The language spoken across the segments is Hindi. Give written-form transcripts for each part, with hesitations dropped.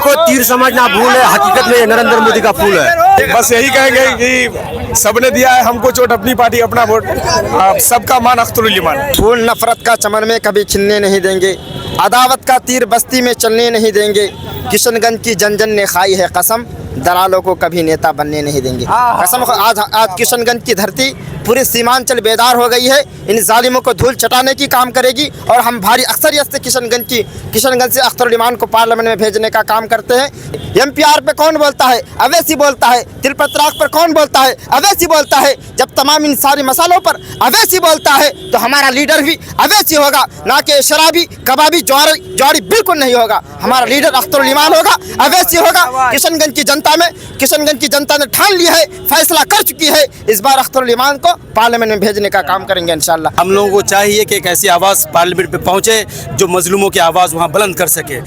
को तीर समझना भूल है, हकीकत में ये नरेंद्र मोदी का फूल है। बस यही कहेंगे कि सबने दिया है हमको चोट, अपनी पार्टी अपना वोट, सबका मान अख्तरुल ईमान। फूल नफरत का चमन में कभी खिलने नहीं देंगे, अदावत का तीर बस्ती में चलने नहीं देंगे। किशनगंज की जन जन ने खाई है कसम, दलालों को कभी नेता बनने नहीं देंगे। कसम आज किशनगंज की धरती पूरे सीमांचल बेदार हो गई है, इन जालिमों को धूल चटाने की काम करेगी। और हम भारी अक्सरियत से किशनगंज से अख्तरुल ईमान को पार्लियामेंट में भेजने का काम करते हैं। एमपीआर पे कौन बोलता है? अवैसी बोलता है। तिलपत्राग पर कौन बोलता है? अवैसी बोलता है। जब तमाम इन सारे मसालों पर अवैसी बोलता है तो हमारा लीडर भी अवैसी होगा, ना कि शराबी कबाबी जौहरी बिल्कुल नहीं होगा। हमारा लीडर अख्तरुल ईमान होगा, अवैसी होगा। किशनगंज की जनता ने ठान लिया है, फैसला कर चुकी है, इस बार अख्तरुल ईमान को पार्लियामेंट में भेजने का काम करेंगे इंशाल्लाह। हम लोगों को चाहिए कि एक ऐसी आवाज़ पार्लियामेंट पे पहुंचे जो मजलूमों की आवाज़ वहां बुलंद कर सके,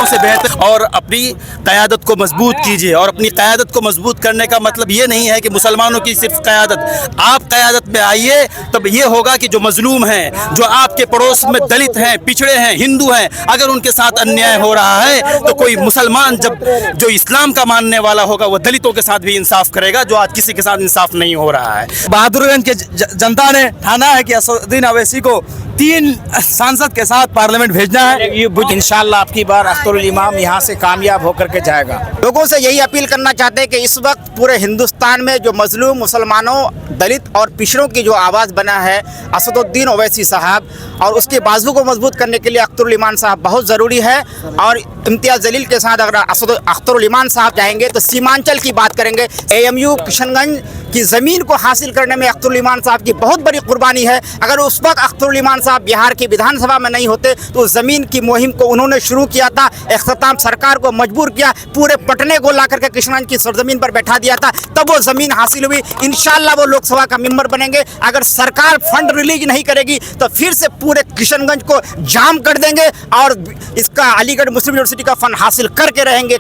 से बेहतर। और अपनी क़यादत को मजबूत कीजिए, और अपनी क़यादत को मजबूत करने का मतलब ये नहीं है कि मुसलमानों की सिर्फ क़यादत। आप क़यादत में आइए तब ये होगा कि जो मजलूम हैं, जो आपके पड़ोस में दलित हैं, पिछड़े हैं, हिंदू हैं, अगर उनके साथ अन्याय हो रहा है तो कोई मुसलमान जो इस्लाम का मानने वाला होगा वो दलितों के साथ भी इंसाफ करेगा, जो आज किसी के साथ इंसाफ नहीं हो रहा है। बहादुरगंज के जनता ने ठाना है कि असदुद्दीन अवैसी को 3 सांसद के साथ पार्लियामेंट भेजना है। इंशाल्लाह आपकी बार अख्तरुल ईमान यहाँ से कामयाब होकर के जाएगा। लोगों से यही अपील करना चाहते हैं कि इस वक्त पूरे हिंदुस्तान में जो मजलूम मुसलमानों, दलित और पिछड़ों की जो आवाज़ बना है असदुद्दीन ओवैसी साहब, और उसके बाजू को मजबूत करने के लिए अख्तरुल ईमान साहब बहुत ज़रूरी है। और इम्तियाज़ जलील के साथ अगर अख्तरुल ईमान साहब जाएंगे तो सीमांचल की बात करेंगे। AMU किशनगंज की ज़मीन को हासिल करने में अख्तरुल ईमान साहब की बहुत बड़ी कुर्बानी है। अगर उस वक्त अख्तरुल ईमान साहब बिहार की विधानसभा में नहीं होते तो उस ज़मीन की मुहिम को उन्होंने शुरू किया था, इख्तिताम सरकार को मजबूर किया, पूरे पटने को ला करके किशनगंज की सरजमीन पर बैठा दिया था, तब वो ज़मीन हासिल हुई। इंशाल्लाह वो लोकसभा का मेंबर बनेंगे। अगर सरकार फंड रिलीज नहीं करेगी तो फिर से पूरे किशनगंज को जाम कर देंगे और इसका अलीगढ़ मुस्लिम यूनिवर्सिटी का फंड हासिल करके रहेंगे।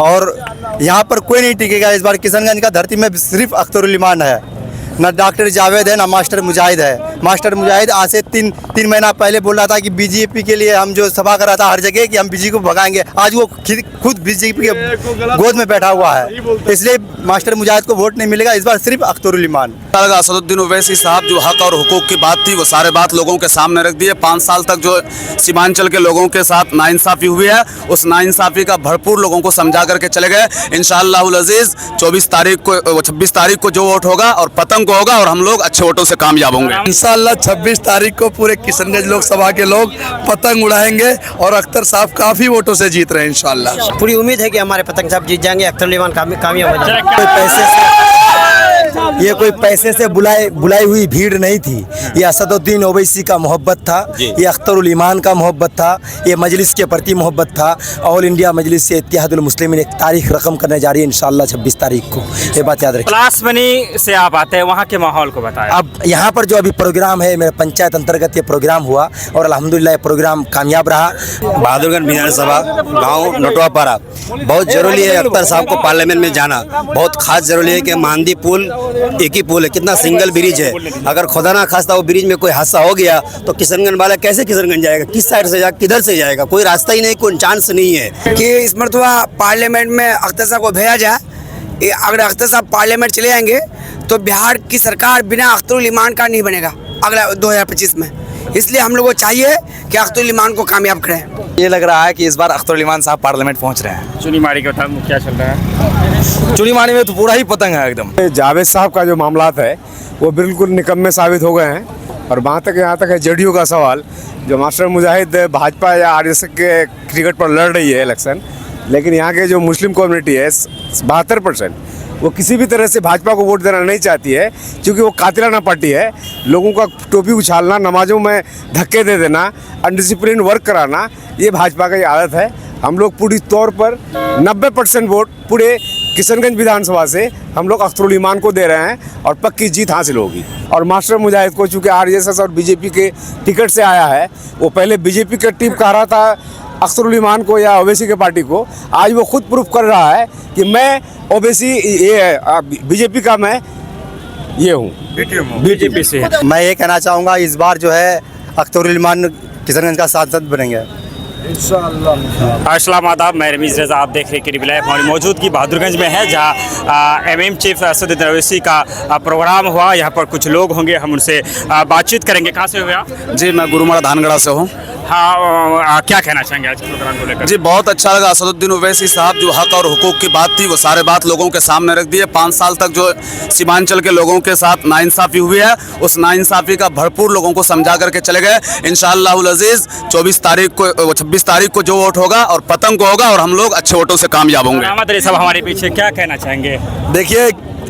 और यहाँ पर कोई नहीं टिकेगा। इस बार किशनगंज का धरती में सिर्फ अख्तरुल ईमान है, ना डॉक्टर जावेद है, ना मास्टर मुजाहिद है। मास्टर मुजाहिद आज से तीन महीना पहले बोल रहा था कि बीजेपी के लिए हम जो सभा कर रहा था हर जगह कि हम बीजेपी को भगाएंगे, आज वो खुद बीजेपी के गोद में बैठा हुआ है। इसलिए मास्टर मुजाहिद को वोट नहीं मिलेगा, इस बार सिर्फ अख्तरुल ईमान। असदुद्दीन ओवैसी साहब जो हक और हुकूक की बात थी वो सारे बात लोगों के सामने रख दिए। 5 साल तक जो सीमांचल के लोगों के साथ नाइंसाफ़ी हुई है, उस नाइंसाफ़ी का भरपूर लोगों को समझा करके चले गए। इंशाअल्लाहुल अज़ीज़ 26 तारीख को जो वोट होगा और पतंग को होगा और हम लोग अच्छे वोटों से कामयाब होंगे। इंशाअल्लाह 26 तारीख को पूरे किशनगंज लोकसभा के लोग पतंग उड़ाएंगे और अख्तर साहब काफ़ी वोटों से जीत रहे हैं इंशाअल्लाह। पूरी उम्मीद है कि हमारे पतंग साहब जीत जाएंगे, अख्तरुल ईमान कामयाब हो जाएंगे। ये कोई पैसे से बुलाई हुई भीड़ नहीं थी, ये असदुद्दीन ओवैसी का मोहब्बत था, ये अख्तरुल ईमान का मोहब्बत था, ये मजलिस के प्रति मोहब्बत था। ऑल इंडिया मजलिस से इत्तेहादुल मुस्लिमीन एक तारीख रकम करने जा रही है इंशाअल्लाह 26 तारीख को, ये बात याद रखिए। क्लास मनी से आप आते हैं, वहाँ के माहौल को बताएं। अब यहाँ पर जो अभी प्रोग्राम है मेरे पंचायत अंतर्गत ये प्रोग्राम हुआ और अल्हम्दुलिल्लाह ये प्रोग्राम कामयाब रहा। बहादुरगंज विधानसभा गाँव नटवापारा, बहुत ज़रूरी है अख्तर साहब को पार्लियामेंट में जाना, बहुत खास ज़रूरी है कि मांदी पुल एक ही पुल है, कितना सिंगल ब्रिज है, अगर खुदा ना खास्ता वो ब्रिज में कोई हादसा हो गया तो किशनगंज वाला कैसे किशनगंज जाएगा, किस साइड से जाएगा, किधर से जाएगा, कोई रास्ता ही नहीं, कोई चांस नहीं है कि इस मरतबा पार्लियामेंट में अख्तर साहब को भेजा जाए। अगर अख्तर साहब पार्लियामेंट चले जाएंगे तो बिहार की सरकार बिना अख्तरुल ईमान का नहीं बनेगा अगला 2025 में। इसलिए हम लोगों को चाहिए कि अख्तरुल ईमान को कामयाब करें। ये लग रहा है कि इस बार अख्तरुल ईमान साहब पार्लियामेंट पहुंच रहे हैं। चुनीमाड़ी का क्या चल रहा है? चुनीमाड़ी में तो पूरा ही पतंग है एकदम। जावेद साहब का जो मामलात है वो बिल्कुल निकम्मे साबित हो गए हैं। और यहाँ तक है जेडीयू का सवाल, जो मास्टर मुजाहिद भाजपा या आरएसएस के क्रिकेट पर लड़ रही है इलेक्शन, लेकिन यहाँ के जो मुस्लिम कम्युनिटी है 72% वो किसी भी तरह से भाजपा को वोट देना नहीं चाहती है, क्योंकि वो कातिलाना पार्टी है। लोगों का टोपी उछालना, नमाजों में धक्के दे देना, अनडिसिप्लिन वर्क कराना, ये भाजपा की आदत है। हम लोग पूरी तौर पर 90% वोट पूरे किशनगंज विधानसभा से हम लोग अख्तरुल ईमान को दे रहे हैं और पक्की जीत हासिल होगी। और मास्टर मुजाहिद को चूँकि आरएसएस और बीजेपी के टिकट से आया है, वो पहले बीजेपी का टिप कह रहा था अख्तरुल ईमान को या ओवैसी के पार्टी को, आज वो खुद प्रूफ कर रहा है कि मैं ओवैसी ये बीजेपी का मैं ये हूँ, बीजेपी से। मैं ये कहना चाहूँगा इस बार जो है अख्तरुल ईमान किशनगंज का सांसद बनेंगे। अस्सलाम आदाब, मैं रमीज़ रज़ा, आप देख रहे हैं करीब लाइव। हमारी मौजूदगी बहादुरगंज में है, जहाँ एमएम चीफ असदुद्दीन ओवैसी का प्रोग्राम हुआ। यहाँ पर कुछ लोग होंगे, हम उनसे बातचीत करेंगे। कहाँ से हुए आप? जी, मैं गुरुमारा धानगढ़ा से हूँ। हाँ, क्या कहना चाहेंगे आज के प्रोग्राम को लेकर? जी, बहुत अच्छा लगा। असदुद्दीन ओवैसी साहब जो हक और हुकूक की बात थी वो सारे बात लोगों के सामने रख दिए। 5 साल तक जो सीमांचल के लोगों के साथ नाइंसाफ़ी हुई है, उस नाइंसाफ़ी का भरपूर लोगों को समझा करके चले गए। इंशाअल्लाहुल अज़ीज़ 26 तारीख को जो वोट होगा और पतंग को होगा और हम लोग अच्छे वोटों से कामयाब होंगे। रहमत अली साहब हमारे पीछे, क्या कहना चाहेंगे? देखिए,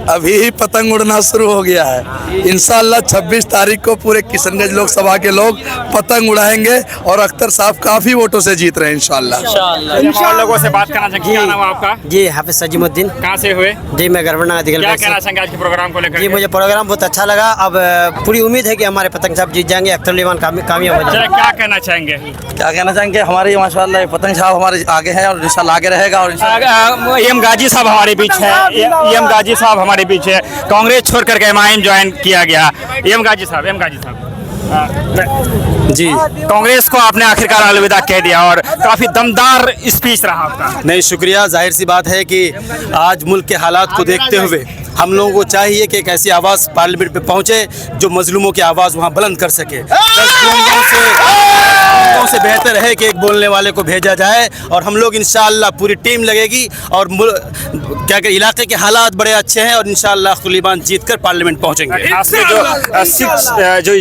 अभी ही पतंग उड़ना शुरू हो गया है। इंशाअल्लाह 26 तारीख को पूरे किशनगंज लोकसभा के लोग पतंग उड़ाएंगे और अख्तर साहब काफ़ी वोटों से जीत रहे हैं इंशाअल्लाह। और लोगों से बात करना चाहेंगे। क्या नाम है आपका? जी, हाफिज सजीमुद्दीन। कहाँ से हुए? जी, मैं गरबना दिगल क्या से। कहना चाहेंगे आज के प्रोग्राम को लेकर? जी, मुझे प्रोग्राम बहुत अच्छा लगा। अब पूरी उम्मीद है कि हमारे पतंग साहब जीत जाएंगे, अख्तर उल ईमान कामयाब हो जाएंगे। क्या कहना चाहेंगे? क्या कहना चाहेंगे, हमारे माशाअल्लाह पतंग साहब हमारे आगे हैं और इंशाअल्लाह आगे रहेगा। और एम गाजी साहब हमारे बीच है। एम गाजी साहब हमारे बीच है। कांग्रेस छोड़ करके एमआईएम ज्वाइन किया गया। एम गाजी साहब जी, कांग्रेस को आपने आखिरकार अलविदा कह दिया और काफी दमदार स्पीच रहा आपका। नहीं, शुक्रिया। जाहिर सी बात है कि आज मुल्क के हालात को देखते हुए हम लोगों को चाहिए कि एक ऐसी आवाज़ पार्लियामेंट पे पहुंचे जो मजलूमों की आवाज़ वहां बुलंद कर सके। 10 गूंजों से बेहतर है कि एक बोलने वाले को भेजा जाए और हम लोग इंशाअल्लाह पूरी टीम लगेगी और क्या कि इलाके के हालात बड़े अच्छे हैं और इंशाअल्लाह अख्तर उल ईमान जीत कर पार्लियामेंट पहुँचेंगे। जो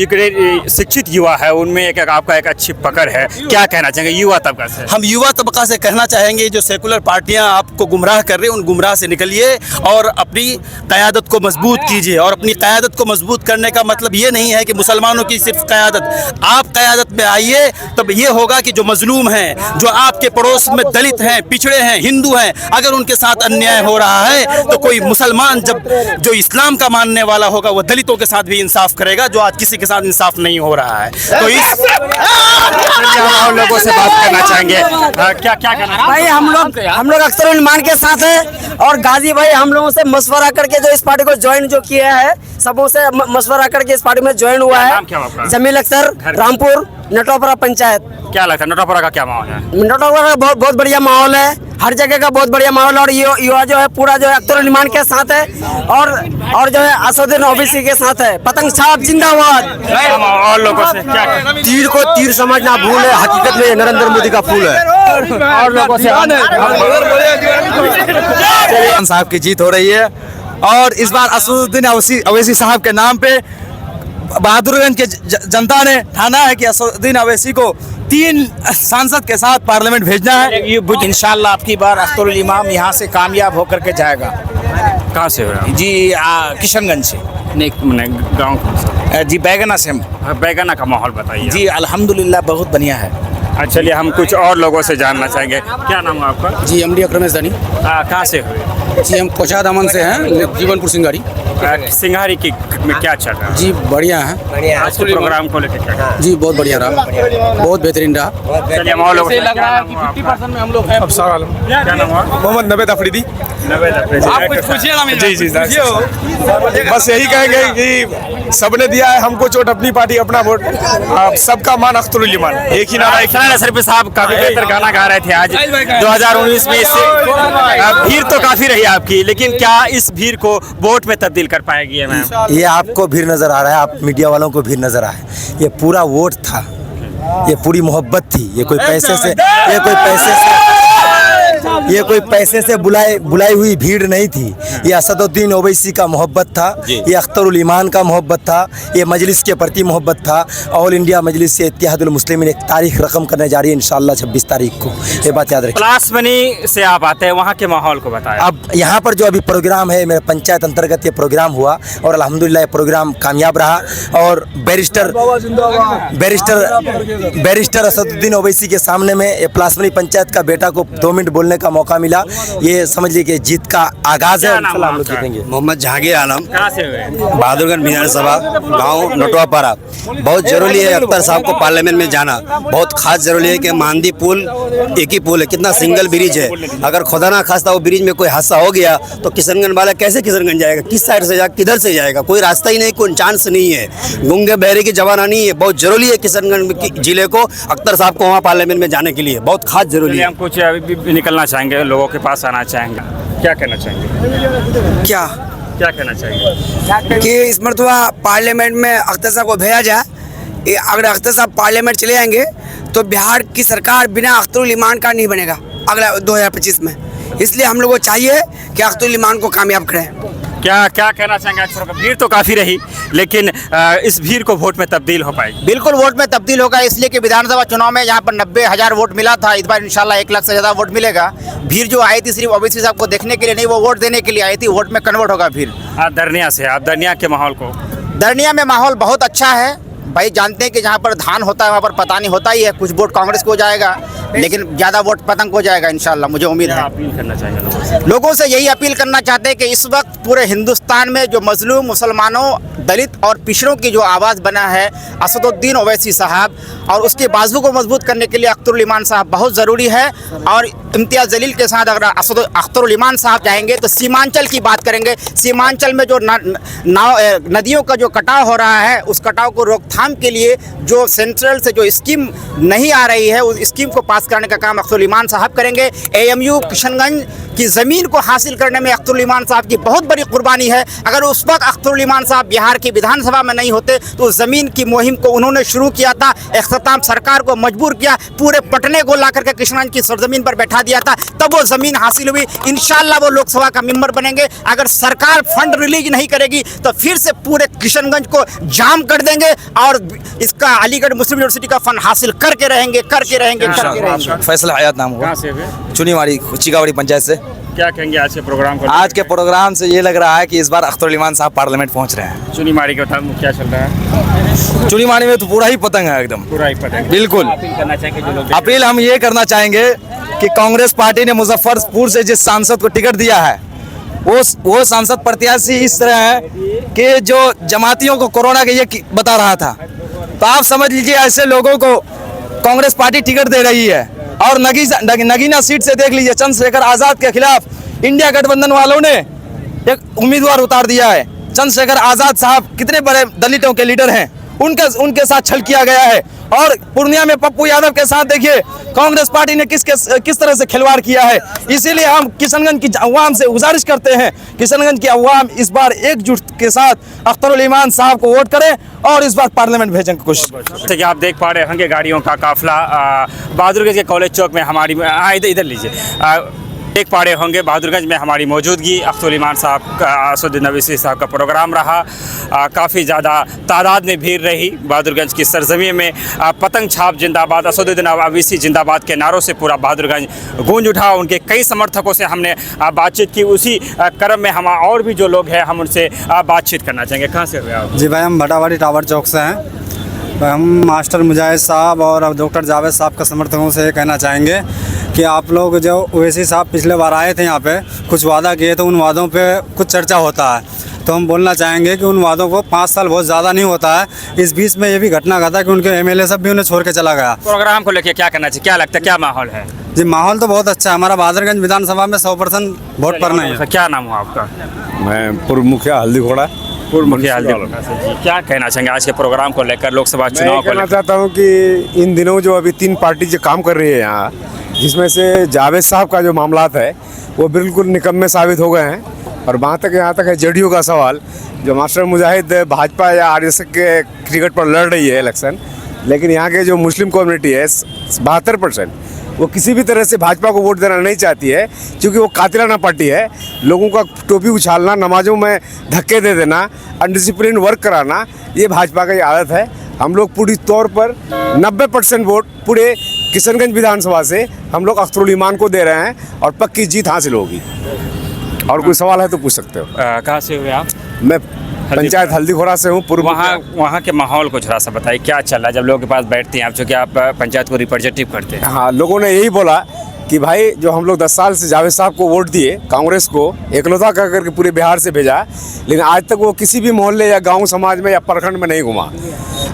शिक्षित युवा है उनमें एक आपका एक अच्छी पकड़ है, क्या कहना चाहेंगे युवा तबका से? हम युवा तबका से कहना चाहेंगे जो सेकुलर पार्टियां आपको गुमराह कर रही हैं, उन गुमराह से निकलिए और अपनी क़यादत को मजबूत कीजिए। और अपनी क़यादत को मजबूत करने का मतलब ये नहीं है कि मुसलमानों की सिर्फ क़यादत। आप क़यादत में आइए तब ये होगा कि जो मजलूम हैं, जो आपके पड़ोस में दलित हैं, पिछड़े हैं, हिंदू हैं, अगर उनके साथ अन्याय हो रहा है तो कोई मुसलमान जो इस्लाम का मानने वाला होगा वो दलितों के साथ भी इंसाफ करेगा, जो आज किसी के साथ इंसाफ नहीं हो रहा है। तो इस हम लोगों से बात करना चाहेंगे। क्या कहना भाई, हम लोग अख्तर उल ईमान के साथ हैं और गाजी भाई हम लोगों से मशवरा करके जो इस पार्टी को ज्वाइन जो किया है, सबों से मशवरा करके इस पार्टी में ज्वाइन हुआ नाम क्या हुआ आपका? है। जमील अख्तर, रामपुर नटोपरा पंचायत। क्या लगता है नटोपरा का क्या माहौल है? नटोपरा का बहुत बढ़िया माहौल है, हर जगह का बहुत बढ़िया माहौल है और युवा जो है पूरा जो है अख्तर उल ईमान के साथ है और जो है असदुद्दीन ओवैसी के साथ है। पतंग साहब जिंदाबाद। और लोगों से क्या तीर को तीर समझना भूल है, हकीकत में नरेंद्र मोदी का फूल है। और लोगों से साहब की जीत हो रही है और इस बार असदुद्दीन ओवैसी साहब के नाम पे बहादुरगंज के जनता ने ठाना है कि असदुद्दीन ओवैसी को 3 सांसद के साथ पार्लियामेंट भेजना है। इंशाल्लाह आपकी बार अख्तर उल ईमान यहाँ से कामयाब होकर के जाएगा। कहाँ से हो? जी, किशनगंज से। गाँव कौन सा? जी, बैगना से हम। बैगना का माहौल बताइए। जी, अल्हम्दुलिल्लाह बहुत बढ़िया है। चलिए हम कुछ और लोगों से जानना चाहेंगे। क्या नाम है आपका? जी, एमडी अकरम दानी। कहाँ से हुए? जी, हम कोचाद अमन से हैं, जीवनपुर सिंगारी। सिंघारी की में क्या चल रहा है? जी, बढ़िया है। आज के प्रोग्राम को लेकर क्या? जी, बहुत बढ़िया रहा, बहुत बेहतरीन रहा। चलिए हम और लोगों से लग रहा है कि 50% में हम लोग हैं। अफसर आलम। क्या नाम हुआ? मोहम्मद नवेद अफरीदी। आप कुछ पूछिए ना। जी जी, बस यही कहेंगे कि सबने दिया है हमको चोट, अपनी पार्टी अपना वोट, सबका मान अख्तर उल ईमान, एक ही नारा। नसर साहब काफी बेहतर गाना गा रहे थे आज 2019 में। इससे भीड़ तो काफी रही आपकी, लेकिन क्या इस भीड़ को वोट में तब्दील कर पाएगी मैम? ये आपको भीड़ नज़र आ रहा है, आप मीडिया वालों को भीड़ नज़र आए, ये पूरा वोट था, ये पूरी मोहब्बत थी। ये कोई पैसे से बुलाई हुई भीड़ नहीं थी। ये असदुद्दीन ओवैसी का मोहब्बत था, ये अख्तर उल ईमान का मोहब्बत था, ये मजलिस के प्रति मोहब्बत था। ऑल इंडिया मजलिस से इत्तेहादुल मुस्लिमीन एक तारीख रकम करने जा रही है इंशाअल्लाह 26 तारीख को। ये बात याद रखिए। पलासबनी से आप आते हैं, वहाँ के माहौल को बताएं। अब यहाँ पर जो अभी प्रोग्राम है, मेरे पंचायत अंतर्गत ये प्रोग्राम हुआ और अल्हम्दुलिल्लाह ये प्रोग्राम कामयाब रहा और बैरिस्टर असदुद्दीन ओवैसी के सामने में ये पलासबनी पंचायत का बेटा को 2 मिनट बोलने का मौका मिला, ये समझ लीजिए कि जीत का आगाज़ है। क्या नाम इंशाल्लाह हम लोग आपका? जीतेंगे। मोहम्मद जहांगीर आलम, कहाँ से हुए? बहादुरगंज विधानसभा, गांव नटवापारा। बहुत जरूरी है अख्तर साहब को पार्लियामेंट में जाना, बहुत खास जरूरी है कि मांदी पुल एक ही पुल है, कितना सिंगल ब्रिज है। अगर खुदा ना खास्ता वो ब्रिज में कोई हादसा हो गया तो किशनगंज वाला कैसे किशनगंज जाएगा, किस साइड से जाएगा, किधर से जाएगा, कोई रास्ता ही नहीं, कोई चांस नहीं है। गूंगे बहरे की जमाना नहीं है। बहुत जरूरी है किशनगंज जिले को अख्तर साहब को वहाँ पार्लियामेंट में जाने के लिए बहुत खास जरूरी चलिए है। हम कुछ अभी भी निकलना चाहेंगे, लोगों के पास आना चाहेंगे, क्या कहना चाहेंगे? क्या क्या कहना चाहिए? कि इस मरतबा पार्लियामेंट में अख्तर साहब को भेजा जाए। अगर अख्तर साहब पार्लियामेंट चले जाएंगे तो बिहार की सरकार बिना अख्तरुल ईमान का नहीं बनेगा अगला 2025 में। इसलिए हम लोग को चाहिए कि अख्तरुल ईमान को कामयाब करें। क्या क्या कहना चाहेंगे? अक्सर भीड़ तो काफ़ी रही, लेकिन इस भीड़ को वोट में तब्दील हो पाएगी? बिल्कुल वोट में तब्दील होगा, इसलिए कि विधानसभा चुनाव में यहाँ पर 90,000 वोट मिला था, इस बार इंशाल्लाह 1 लाख से ज़्यादा वोट मिलेगा। भीड़ जो आई थी सिर्फ ओवैसी साहब को देखने के लिए नहीं, वो वोट देने के लिए आई थी, वोट में कन्वर्ट होगा भीड़। दरनिया से आप दरनिया के माहौल को? दरनिया में माहौल बहुत अच्छा है भाई, जानते हैं कि जहाँ पर धान होता है वहाँ पर पता नहीं होता ही है, कुछ वोट कांग्रेस को जाएगा लेकिन ज़्यादा वोट पतंग को जाएगा इंशाल्लाह, मुझे उम्मीद है। अपील करना चाहेंगे लोगों से? लोगों से यही अपील करना चाहते हैं कि इस वक्त पूरे हिंदुस्तान में जो मजलूम मुसलमानों, दलित और पिछड़ों की जो आवाज़ बना है असदुद्दीन ओवैसी साहब, और उसके बाजू को मजबूत करने के लिए अख्तरुल ईमान साहब बहुत ज़रूरी है। और इम्तियाज़ जलील के साथ अगर अख्तरुल ईमान साहब चाहेंगे तो सीमांचल की बात करेंगे। सीमांचल में जो नदियों का जो कटाव हो रहा है, उस कटाव को रोकथाम के लिए जो सेंट्रल से जो स्कीम नहीं आ रही है, उस स्कीम को पास करने का काम अख्तरुल ईमान साहब करेंगे। AMU किशनगंज की ज़मीन को हासिल करने में अख्तरुल ईमान साहब की बहुत बड़ी कुर्बानी है। अगर उस वक्त अख्तरुल ईमान साहब बिहार की विधानसभा में नहीं होते तो उस ज़मीन की मुहिम को उन्होंने शुरू किया था, इख्तिताम सरकार को मजबूर किया, पूरे पटने को ला करके किशनगंज की सरजमीन पर बैठा दिया था, तब वो ज़मीन हासिल हुई। इंशाल्लाह वो लोकसभा का मेंबर बनेंगे। अगर सरकार फंड रिलीज नहीं करेगी तो फिर से पूरे किशनगंज को जाम कर देंगे और इसका अलीगढ़ मुस्लिम यूनिवर्सिटी का फंड हासिल करके रहेंगे। फैसल हयात नाम कहाँ हुआ, से हुए? चुनीवाड़ी चिकावाड़ी पंचायत से। क्या कहेंगे आज के प्रोग्राम को? आज के प्रोग्राम से ये लग रहा है कि इस बार अख्तरुल ईमान साहब पार्लियामेंट पहुंच रहे हैं। चुनीमाड़ी का क्या चल रहा है? चुनीमाड़ी में तो पूरा ही पतंग है एकदम, पूरा ही पता है। बिल्कुल। अपील करना चाहेंगे जो लोग? अपील हम ये करना चाहेंगे कि कांग्रेस पार्टी ने मुजफ्फरपुर से जिस सांसद को टिकट दिया है वो सांसद प्रत्याशी इस तरह है कि जो जमातियों को कोरोना के ये बता रहा था, तो आप समझ लीजिए ऐसे लोगों को कांग्रेस पार्टी टिकट दे रही है। और नगीना सीट से देख लीजिए, चंद्रशेखर आज़ाद के खिलाफ इंडिया गठबंधन वालों ने एक उम्मीदवार उतार दिया है। चंद्रशेखर आज़ाद साहब कितने बड़े दलितों के लीडर हैं, उनके साथ छल किया गया है। और पूर्णिया में पप्पू यादव के साथ देखिए कांग्रेस पार्टी ने किस तरह से खिलवाड़ किया है। इसीलिए हम किशनगंज की अवाम से गुजारिश करते हैं, किशनगंज की अवाम इस बार एकजुट के साथ अख्तरुल ईमान साहब को वोट करें और इस बार पार्लियामेंट भेजने की कोशिश। जैसे कि आप देख पा रहे होंगे गाड़ियों का काफिला बहादुरगंज के कॉलेज चौक में हमारी इधर लीजिए देख पा रहे होंगे बहादुरगंज में हमारी मौजूदगी असदुद्दीन ओवैसी साहब का असदुद्दीन ओवैसी साहब का प्रोग्राम रहा। काफ़ी ज़्यादा तादाद में भीड़ रही। बहादुरगंज की सरजमीन में पतंग छाप जिंदाबाद, असदुद्दीन ओवैसी जिंदाबाद के नारों से पूरा बहादुरगंज गूंज उठा। उनके कई समर्थकों से हमने बातचीत की। उसी क्रम में हम और भी जो लोग हैं हम उनसे बातचीत करना चाहेंगे। कहाँ से हुए आप? जी भाई, हम भटावाड़ी टावर चौक से हैं। हम मास्टर मुजाहिद साहब और डॉक्टर जावेद साहब का समर्थकों से कहना चाहेंगे कि आप लोग जो ओवैसी साहब पिछले बार आए थे यहाँ पे, कुछ वादा किए थे, उन वादों पे कुछ चर्चा होता है, तो हम बोलना चाहेंगे कि उन वादों को 5 साल बहुत ज़्यादा नहीं होता है। इस बीच में ये भी घटना घटा कि उनके MLA सब भी उन्हें छोड़ के चला गया। प्रोग्राम को लेकर क्या करना चाहिए, क्या लगता है, क्या माहौल है? जी माहौल तो बहुत अच्छा है। हमारा बहादुरगंज विधानसभा में 100% वोट पड़ना है। क्या नाम हुआ आपका? मैं पूर्व मुखिया हल्दी घोड़ा। पूर्व मुखिया हल्दी घोड़ा से जी, क्या कहना चाहेंगे आज के प्रोग्राम को लेकर, लोकसभा चुनाव को कहना लेकर? चाहता हूँ कि इन दिनों जो अभी 3 पार्टी जो काम कर रही है यहाँ, जिसमें से जावेद साहब का जो मामलात है वो बिल्कुल निकम्मे साबित हो गए हैं। और यहाँ तक है JDU का सवाल, जो मास्टर मुजाहिद भाजपा या RSS के क्रिकेट पर लड़ रही है इलेक्शन, लेकिन यहाँ के जो मुस्लिम कम्युनिटी है 72% वो किसी भी तरह से भाजपा को वोट देना नहीं चाहती है, क्योंकि वो कातिलाना पार्टी है। लोगों का टोपी उछालना, नमाजों में धक्के दे देना, अनडिसिप्लिन वर्क कराना, ये भाजपा की आदत है। हम लोग पूरी तौर पर 90% वोट पूरे किशनगंज विधानसभा से हम लोग अख्तरुल ईमान को दे रहे हैं और पक्की जीत हासिल होगी। और कोई सवाल है तो पूछ सकते हो। कहाँ से हुए आप? मैं पंचायत हल्दी घोड़ा से हूँ। पूर्व वहाँ के माहौल को थोड़ा सा बताइए, क्या चल रहा है जब लोगों के पास बैठते हैं आप, चूँकि आप पंचायत को रिप्रेजेंटेटिव करते हैं? हाँ, लोगों ने यही बोला कि भाई जो हम लोग 10 साल से जावेद साहब को वोट दिए, कांग्रेस को एकलौता कह करके पूरे बिहार से भेजा, लेकिन आज तक वो किसी भी मोहल्ले या गांव समाज में या प्रखंड में नहीं घुमा,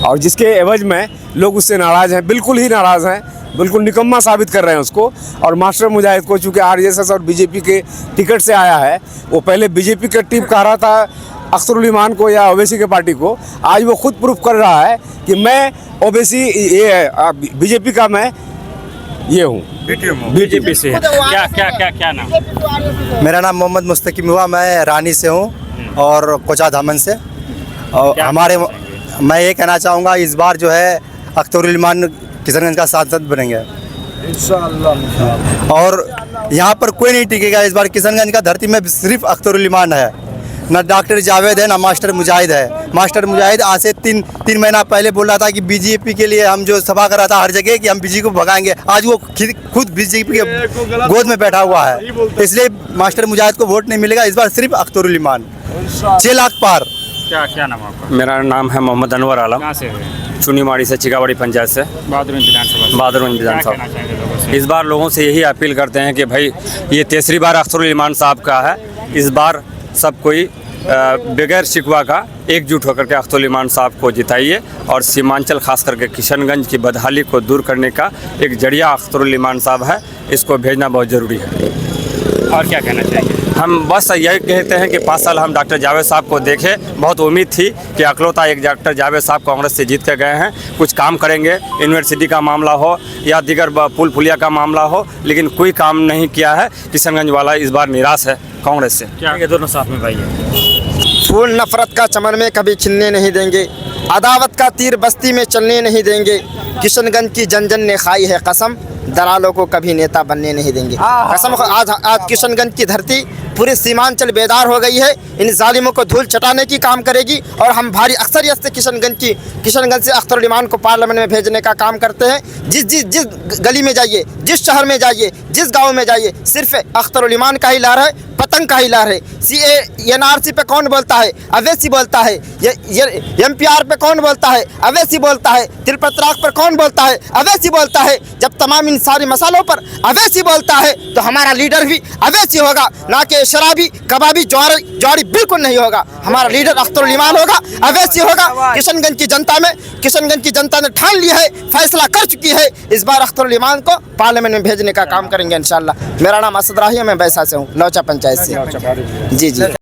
और जिसके एवज में लोग उससे नाराज़ हैं, बिल्कुल ही नाराज़ हैं, बिल्कुल निकम्मा साबित कर रहे हैं उसको। और मास्टर मुजाहिद को चूँकि आरएसएस और बीजेपी के टिकट से आया है, वो पहले बीजेपी का टिप कह रहा था अख्तरुल ईमान को या ओवैसी के पार्टी को, आज वो खुद प्रूफ कर रहा है कि मैं ओवैसी ये बीजेपी का मैं ये हूँ, बीजेपी से। क्या नाम? मेरा नाम मोहम्मद मुस्तकीम हुआ, मैं रानी से हूँ और कोचा धामन से। और मैं ये कहना चाहूँगा इस बार जो है अख्तरुल ईमान किशनगंज का सांसद बनेंगे इंशाअल्लाह। और यहाँ पर कोई नहीं टिकेगा इस बार किशनगंज का धरती में, सिर्फ अख्तरुल ईमान है, ना डॉक्टर जावेद है ना मास्टर मुजाहिद है। मास्टर मुजाहिद आज से तीन महीना पहले बोल रहा था कि बीजेपी के लिए हम जो सभा कर रहा था हर जगह कि हम बीजेपी को भगाएंगे, आज वो खुद बीजेपी के गोद में बैठा हुआ है। इसलिए मास्टर मुजाहिद को वोट नहीं मिलेगा इस बार, सिर्फ अख्तरुल ईमान 6 लाख पार। क्या नाम आपका? मेरा नाम है मोहम्मद अनवर आलम, कहाँ से है? चुनीमाड़ी से, चिकावाड़ी पंचायत से, बहादुरगंज विधानसभा। इस बार लोगों से यही अपील करते हैं कि भाई ये तीसरी बार अख्तरुल ईमान साहब का है, इस बार सब कोई बगैर शिकवा का एकजुट होकर के अख्तरुल ईमान साहब को जिताइए, और सीमांचल खास करके किशनगंज की बदहाली को दूर करने का एक जरिया अख्तरुल ईमान साहब है, इसको भेजना बहुत ज़रूरी है। और क्या कहना चाहिए? हम बस यही कहते हैं कि 5 साल हम डॉक्टर जावेद साहब को देखे, बहुत उम्मीद थी कि अकलौता एक डॉक्टर जावेद साहब कांग्रेस से जीत के गए हैं, कुछ काम करेंगे, यूनिवर्सिटी का मामला हो या दीगर पुल पुलिया का मामला हो, लेकिन कोई काम नहीं किया है। किशनगंज वाला इस बार निराश है कांग्रेस से। क्या ये दोनों साथ में भाई है? फूल नफरत का चमन में कभी खिलने नहीं देंगे, अदावत का तीर बस्ती में चलने नहीं देंगे, किशनगंज की जन जन ने खाई है कसम, दलालों को कभी नेता बनने नहीं देंगे कसम। आज किशनगंज की धरती पूरे सीमांचल बेदार हो गई है, इन जालिमों को धूल चटाने की काम करेगी, और हम भारी अक्सरियत से किशनगंज से अख्तरुल ईमान को पार्लियामेंट में भेजने का काम करते हैं। जिस गली में जाइए, जिस शहर में जाइए, जिस गांव में जाइए, सिर्फ अख्तरुल ईमान का ही लहर है, पतंग का ही लहर है। NRC पे कौन बोलता है? अवैसी बोलता है। MPR पे कौन बोलता है? अवैसी बोलता है। तिलपत्राग पर कौन बोलता है? अवैसी बोलता है। जब तमाम इन सारे मसालों पर अवैसी बोलता है तो हमारा लीडर भी अवैसी होगा, ना कि शराबी कबाबी जौहरी बिल्कुल नहीं होगा। हमारा लीडर अख्तरुल ईमान होगा, अवैसी होगा। किशनगंज की जनता ने ठान लिया है, फैसला कर चुकी है, इस बार अख्तरुल ईमान को पार्लियामेंट में भेजने का काम करेंगे इंशाल्लाह। मेरा नाम असद राही है, मैं बैसा से हूँ, लौचा पंचायत से। जी।